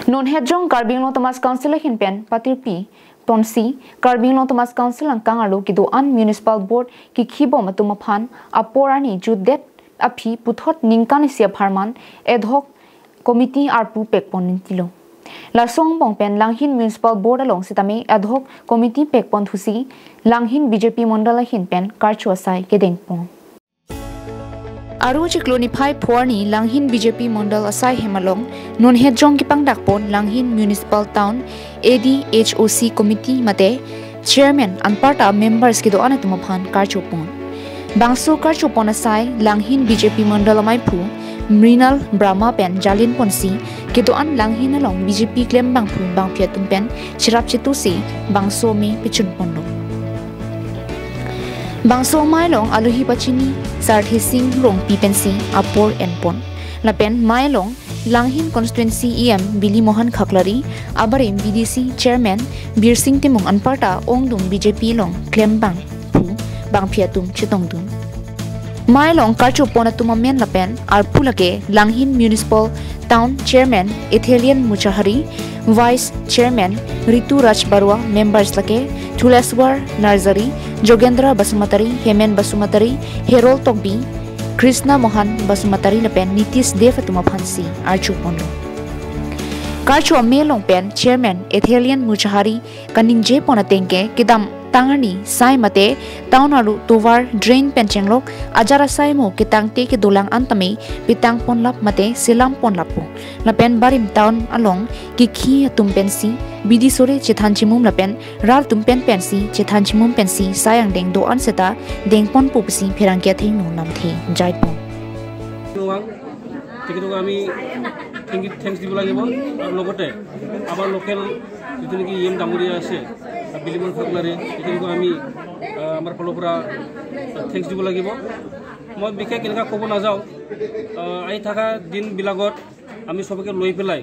Non hedjong Karbing Long Thomas Council hinpen patirpi tonsi Karbing Long Thomas Council ang kangalu kidoan Municipal Board kikhibo matumaphan aporani judet api puthot ningkan sia pharman ad hoc committee arpu pekpon tilo lasong bongpen Langhin Municipal Board along sitame ad hoc committee pekpon thusi Langhin BJP Mondala hinpen Karcho sai kedengpon Aru cikloni phai phorni Langhin BJP Mondal asai hemalong non hedjong ki pangdakpon Langhin Municipal Town ADHOC committee mate chairman anparta members kido anatumaphan Karcho pon bangso Karcho pon asai Langhin BJP Mondal amai phu Mrinal Brahma pen Jalin ponsi kido an Langhin along BJP claim bang phu bang phiatum pen chirap chitu si bangso me pichun pondo Bangso mailong aluhi pachini sarthi sing rong pipensi apor enpon lapen mailong Langhin constituency EM Billy Mohan Khaklari abarim BDC chairman Bir Singh Timung anparta ongdum BJP long klembang pu bang phiatum chitongdum mailong Karcho ponatuma men lapen arpulake Langhin Municipal Town chairman Ethelian Muchahari vice chairman Ritu Raj Barwa members lake Thulaswar Narzari Jogendra Basumatari Hemen Basumatari Herol Togbi Krishna Mohan Basumatari lapen Nitis Devatuma Phansi Archu Pondo Karcho Melong pen chairman Ethelian Muchahari Kaningje Ponatengke Kidam Tangani Sai Mate Town Alu Tovar Drain Penchenglok Ajara Sai Mo Kitangte ke Dolang Antame Pitang Ponlap Mate Silam Ponlapu Lapen Barim Town Along Kiki Atum Pensi Bidi Sore Chethanchimum Lapen Ral Tumpen Pensi Chethanchimum Pensi Sayang Deng Do Anseta Deng Pon Pupsi Pirangkia Thing No Namthi Jaipon thanks দিব লাগিব আৰু লগতে আমাৰ local যিটো নেকি EM ডাঙৰীয়া আছে বিলিমন ফাকলাৰে এতিয়াকো আমি আমাৰ ফলপৰা thanks দিব লাগিব মই বিশেষ এনেকা ক'ব নাযাও আই থাকা দিন বিলাগত আমি সবকে লৈ পেলাই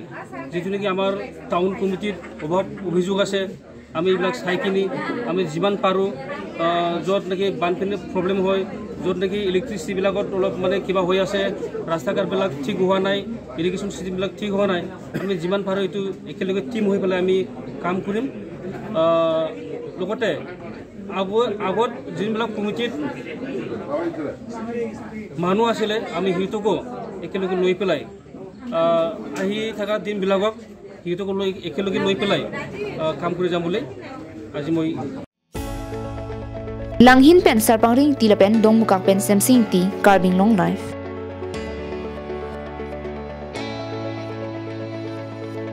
যিটো নেকি আমাৰ টাউন কমিটিৰ অভিযোগ আছে আমি এইবিলাক চাইকিনি আমি যিমান পাৰো যত নেকি বানপানীৰ প্ৰবলেম হয় যত নেকি ইলেক্ট্ৰিচিটি বিলাকত অলপ মানে কিবা হৈ আছে ৰাস্তা ঘাট বিলাক ঠিক হোৱা নাই ইৰিগেশ্যন সিস্টেম বিলাক ঠিক হোৱা নাই আমি যিমান পাৰো এটো একেলগে টিম হৈ পেলাই আমি কাম কৰিম লগতে আগত যিবিলাক কমিটিত মানুহ আছিলে আমি হিতকো একেলগে লৈ পেলাই আহি থাকা দিন বিলাকক হিতকো লৈ একেলগে লৈ পেলাই কাম কৰি যাম বুলি আজি মই Langhin pen sarpangring tilapen dong mukak pen semsing ti Karbing Long Life